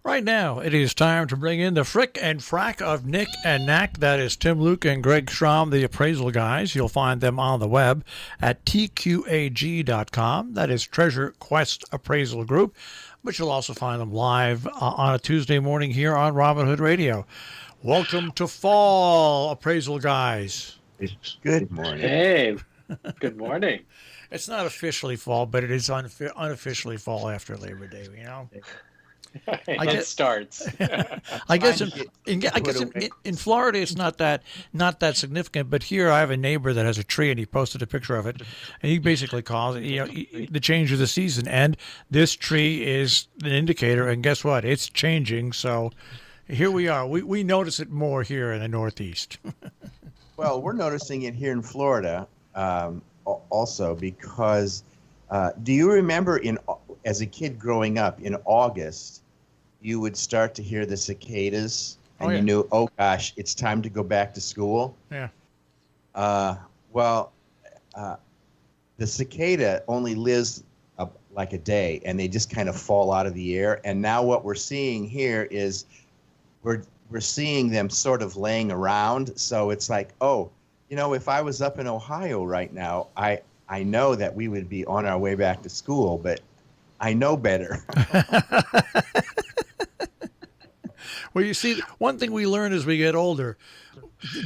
Right now, it is time to bring in the frick and frack of Nick and Knack. That is Tim Luke and Greg Schramm, the appraisal guys. You'll find them on the web at tqag.com. That is Treasure Quest Appraisal Group. But you'll also find them live on a Tuesday morning here on Robin Hood Radio. Welcome to fall, appraisal guys. Good morning. Hey, good morning. It's not officially fall, but it is unofficially fall after Labor Day, you know? It starts. I guess in Florida it's not that significant, but here I have a neighbor that has a tree and he posted a picture of it, and he basically calls it the change of the season, and this tree is an indicator. And guess what? It's changing. So here we are. We notice it more here in the Northeast. Well, we're noticing it here in Florida also because do you remember as a kid growing up in August, you would start to hear the cicadas, and you knew, oh gosh, it's time to go back to school. Yeah. The cicada only lives like a day, and they just kind of fall out of the air. And now what we're seeing here is we're seeing them sort of laying around. So it's like, oh, if I was up in Ohio right now, I know that we would be on our way back to school, but I know better. Well, you see, one thing we learn as we get older,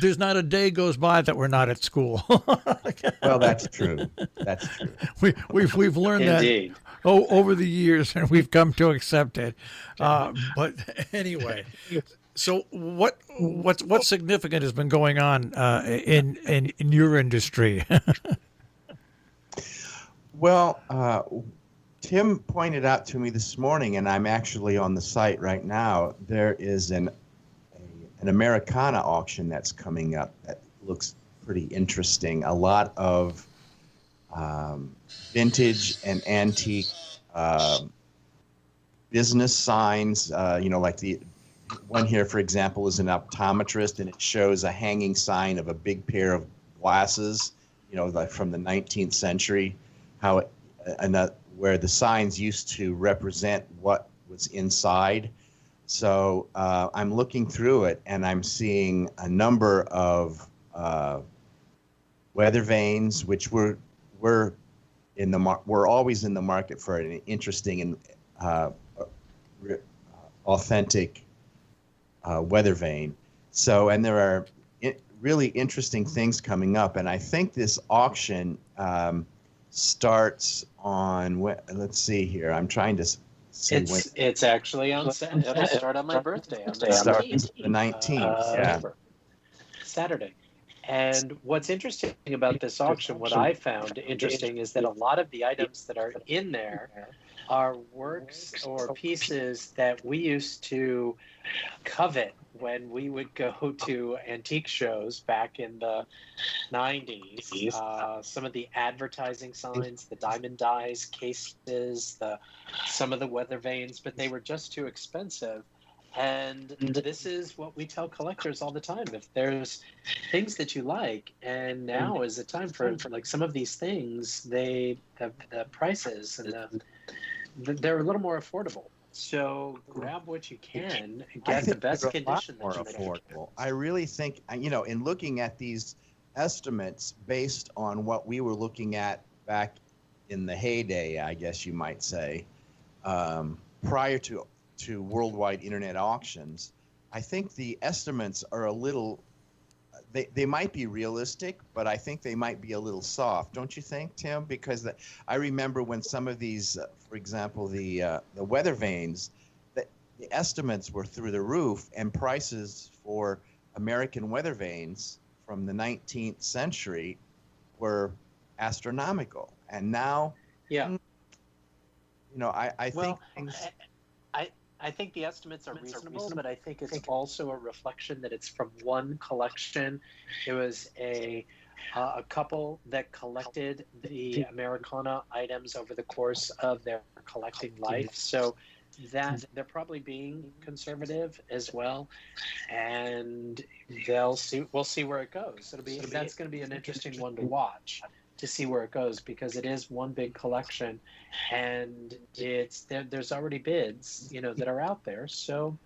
there's not a day goes by that we're not at school. Well, that's true. That's true. We've learned Indeed. that over the years, and we've come to accept it. But anyway, so what's significant has been going on in your industry? Well, Tim pointed out to me this morning, and I'm actually on the site right now, there is an Americana auction that's coming up that looks pretty interesting. A lot of vintage and antique business signs, like the one here, for example, is an optometrist, and it shows a hanging sign of a big pair of glasses, like from the 19th century, where the signs used to represent what was inside. So I'm looking through it, and I'm seeing a number of weather vanes, which we're always in the market for an interesting and authentic weather vane. So, and there are really interesting things coming up, and I think this auction starts on, let's see here. I'm trying to see it's actually on Saturday. It'll start on my birthday on the 19th. The 19th, Saturday. And what's interesting about this auction, what I found interesting, is that a lot of the items that are in there are works or pieces that we used to covet when we would go to antique shows back in the 90s. Some of the advertising signs, the diamond dies, cases, some of the weather vanes, but they were just too expensive. And this is what we tell collectors all the time. If there's things that you like, and now is the time for like some of these things, the prices and they're a little more affordable. So grab what you can and get the best condition. More affordable. I really think, in looking at these estimates based on what we were looking at back in the heyday, I guess you might say, prior to worldwide internet auctions, I think the estimates are a little, they might be realistic, but I think they might be a little soft. Don't you think, Tim? Because I remember when some of these, for example, the weather vanes, the estimates were through the roof, and prices for American weather vanes from the 19th century were astronomical. And now, I think things... I think the estimates are reasonable, but I think it's also a reflection that it's from one collection. It was a couple that collected the Americana items over the course of their collecting life. So that they're probably being conservative as well, and we'll see where it goes. That's going to be an interesting one to watch, to see where it goes, because it is one big collection, and there's already bids, that are out there. So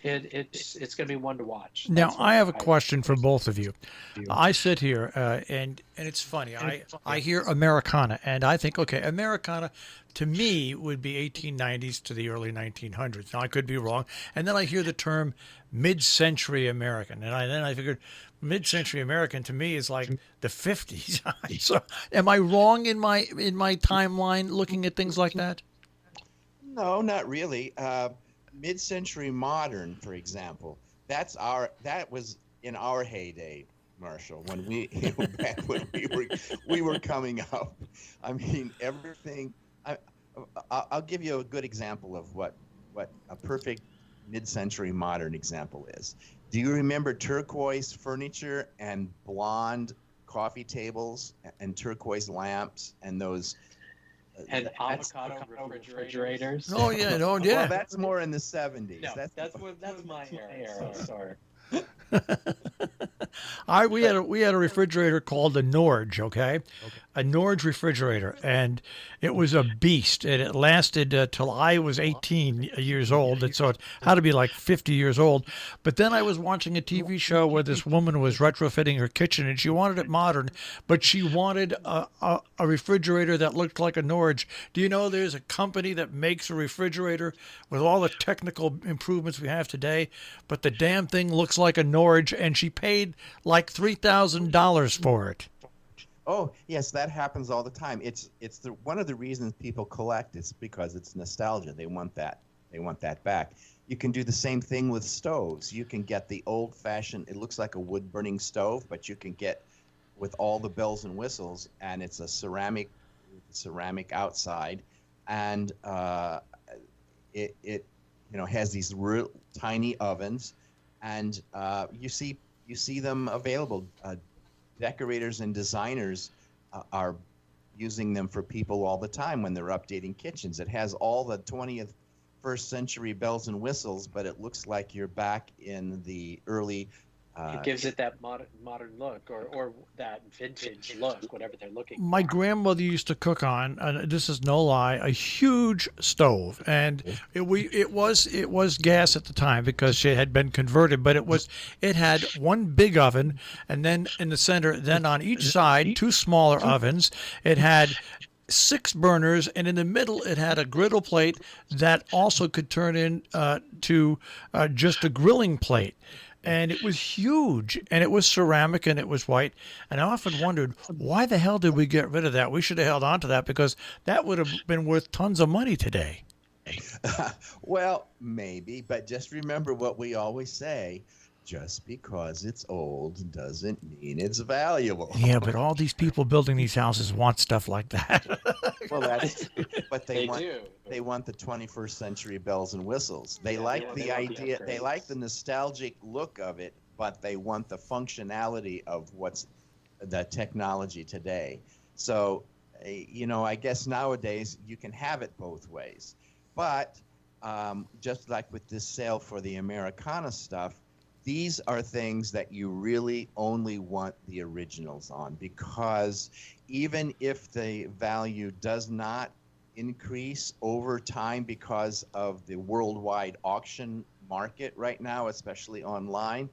it's going to be one to watch. Now, That's what I have a question for both of you. you. I sit here, and it's funny. I hear Americana, and I think, okay, Americana to me would be 1890s to the early 1900s. Now, I could be wrong. And then I hear the term mid-century American, and then I figured mid-century American to me is like the 50s. So, am I wrong in my timeline looking at things like that? No, not really. Mid-century modern, for example, that was in our heyday, Marshall, when back when we were coming up. I mean, everything. I'll give you a good example of what a perfect mid-century modern example is. Do you remember turquoise furniture and blonde coffee tables and turquoise lamps and those? And avocado refrigerators. Oh yeah, no, yeah. Well, that's more in the 70s. No, that's my era. Sorry. We had a refrigerator called a Norge, okay? A Norge refrigerator, and it was a beast, and it lasted till I was 18 years old, and so it had to be like 50 years old. But then I was watching a TV show where this woman was retrofitting her kitchen, and she wanted it modern, but she wanted a refrigerator that looked like a Norge. Do you know there's a company that makes a refrigerator with all the technical improvements we have today, but the damn thing looks like a Norge, and she paid like $3,000 for it. Oh, yes, that happens all the time. It's one of the reasons people collect is because it's nostalgia. They want that. They want that back. You can do the same thing with stoves. You can get the old-fashioned, it looks like a wood-burning stove, but you can get with all the bells and whistles, and it's a ceramic outside, and it has these real tiny ovens, and you see them available. Decorators and designers are using them for people all the time when they're updating kitchens. It has all the 21st century bells and whistles, but it looks like you're back in the early. It gives it that modern look, or that vintage look, whatever they're looking for. My grandmother used to cook on, and this is no lie, a huge stove, and it was gas at the time because it had been converted, but it had one big oven, and then in the center, then on each side, two smaller ovens. It had 6 burners, and in the middle it had a griddle plate that also could turn into just a grilling plate. And it was huge, and it was ceramic, and it was white. And I often wondered, why the hell did we get rid of that? We should have held on to that, because that would have been worth tons of money today. Well, maybe, but just remember what we always say. Just because it's old doesn't mean it's valuable. Yeah, but all these people building these houses want stuff like that. Well, that's but they do. want the 21st century bells and whistles. They like the idea. They like the nostalgic look of it, but they want the functionality of what's the technology today. So, I guess nowadays you can have it both ways. But just like with this sale for the Americana stuff, these are things that you really only want the originals on, because even if the value does not increase over time because of the worldwide auction market right now, especially online,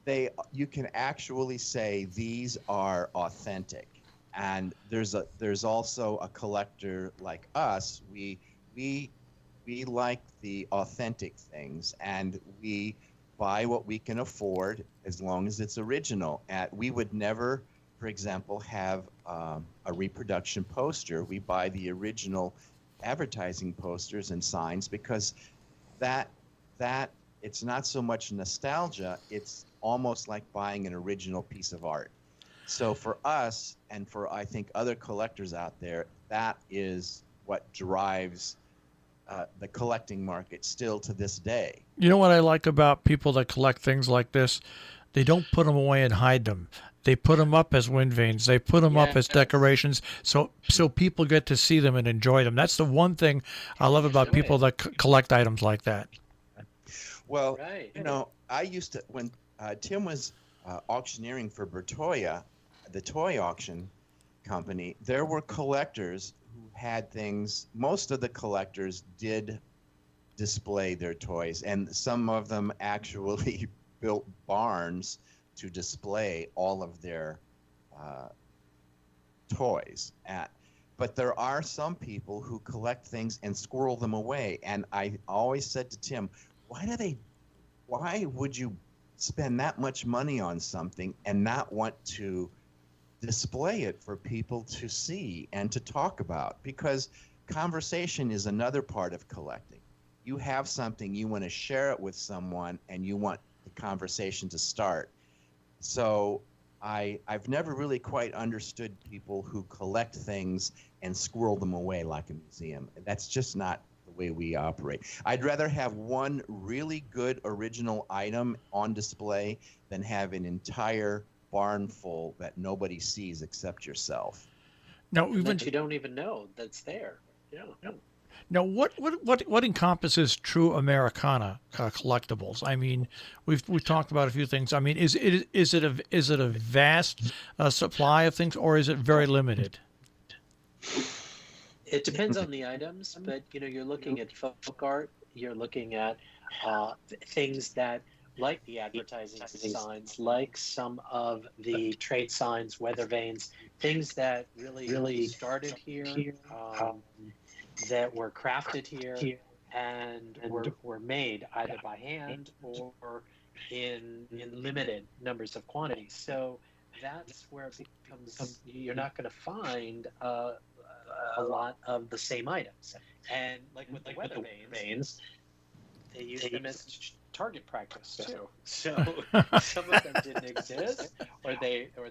you can actually say these are authentic. And there's also a collector like us. We like the authentic things, and we buy what we can afford as long as it's original. We would never, for example, have a reproduction poster. We buy the original advertising posters and signs, because that it's not so much nostalgia, it's almost like buying an original piece of art. So for us, and for I think other collectors out there, that is what drives the collecting market still to this day. You know what I like about people that collect things like this? They don't put them away and hide them. They put them up as wind vanes. They put them up as decorations, so people get to see them and enjoy them. That's the one thing I love about people that collect items like that. Well, I used to, when Tim was auctioneering for Bertoia, the toy auction company, there were collectors who had things. Most of the collectors did display their toys, and some of them actually built barns to display all of their toys at. But there are some people who collect things and squirrel them away. And I always said to Tim, why would you spend that much money on something and not want to display it for people to see and to talk about? Because conversation is another part of collecting. You have something, you want to share it with someone, and you want the conversation to start. So I've never really quite understood people who collect things and squirrel them away like a museum. That's just not the way we operate. I'd rather have one really good original item on display than have an entire barn full that nobody sees except yourself. Now, that you don't even know that's there. Yeah. Now, what encompasses true Americana collectibles? I mean, we've talked about a few things. I mean, is it a vast supply of things, or is it very limited? It depends on the items, but you're looking at folk art. You're looking at things that, like the advertising signs, like some of the trade signs, weather vanes, things that really started here. That were crafted here and were made either by hand or in limited numbers of quantities. So that's where it becomes, you're not going to find a lot of the same items. And like with the weather vanes, they use them as target practice too. So some of them didn't exist, or they were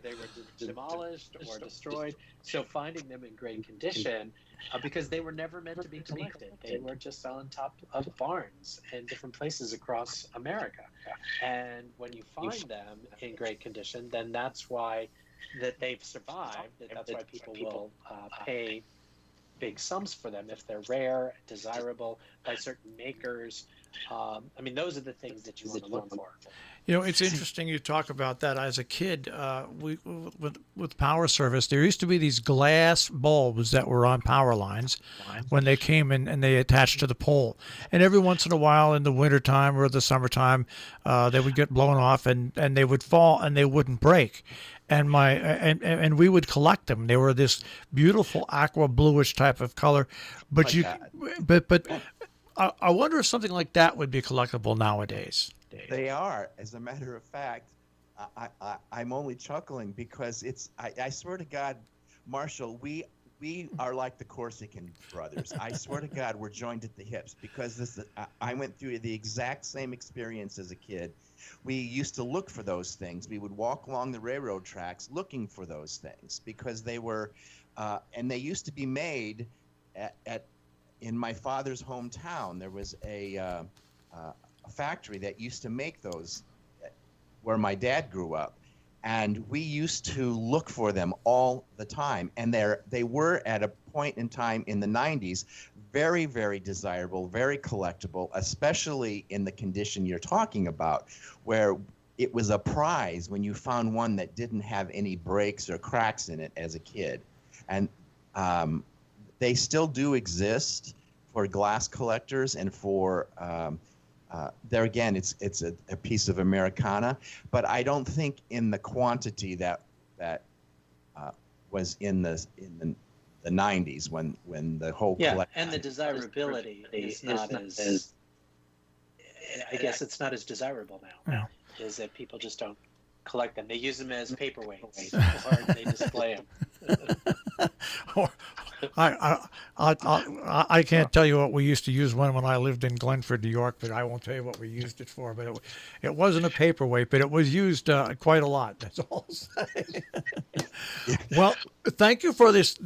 demolished or destroyed. So finding them in great condition, because they were never meant to be collected. They were just on top of barns and different places across America. And when you find them in great condition, then that's why that they've survived. That's why people will pay big sums for them if they're rare, desirable by certain makers. I mean, those are the things that you want to look for. It's interesting you talk about that. As a kid, with power service, there used to be these glass bulbs that were on power lines when they came in and they attached to the pole. And every once in a while in the wintertime or the summertime, they would get blown off and they would fall and they wouldn't break. And and we would collect them. They were this beautiful aqua bluish type of color, but I wonder if something like that would be collectible nowadays. They are. As a matter of fact, I'm only chuckling because I swear to God, Marshall, we are like the Corsican brothers. I swear to God, we're joined at the hips because I went through the exact same experience as a kid. We used to look for those things. We would walk along the railroad tracks looking for those things because they were, and they used to be made in my father's hometown. There was a factory that used to make those where my dad grew up, and we used to look for them all the time. And they were at a point in time in the 90s very, very desirable, very collectible, especially in the condition you're talking about, where it was a prize when you found one that didn't have any breaks or cracks in it as a kid. And they still do exist for glass collectors and for there again, it's a piece of Americana, but I don't think in the quantity that was in the 90s when the whole collection. And the desirability is not as I guess it's not as desirable now. Yeah. Is that people just don't collect them? They use them as paperweights or they display them. I can't tell you what we used to use when I lived in Glenford, New York, but I won't tell you what we used it for. But it wasn't a paperweight, but it was used quite a lot. That's all I'll say. Well, thank you for this.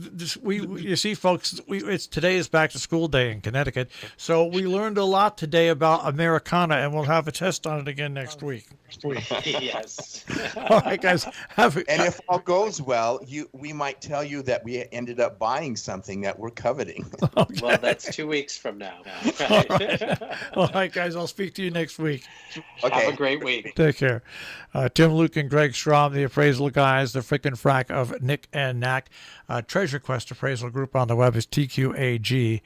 You see, folks, today is back to school day in Connecticut, so we learned a lot today about Americana, and we'll have a test on it again next week. Yes. All right, guys. And if all goes well, we might tell you that we ended up buying something that we're coveting. Okay. Well, that's 2 weeks from now. All right, guys. I'll speak to you next week. Okay. Have a great week. Take care. Tim Luke and Greg Strom, the appraisal guys, the frickin' frack of Nick and Knack. Treasure Quest Appraisal Group on the web is tqag.com.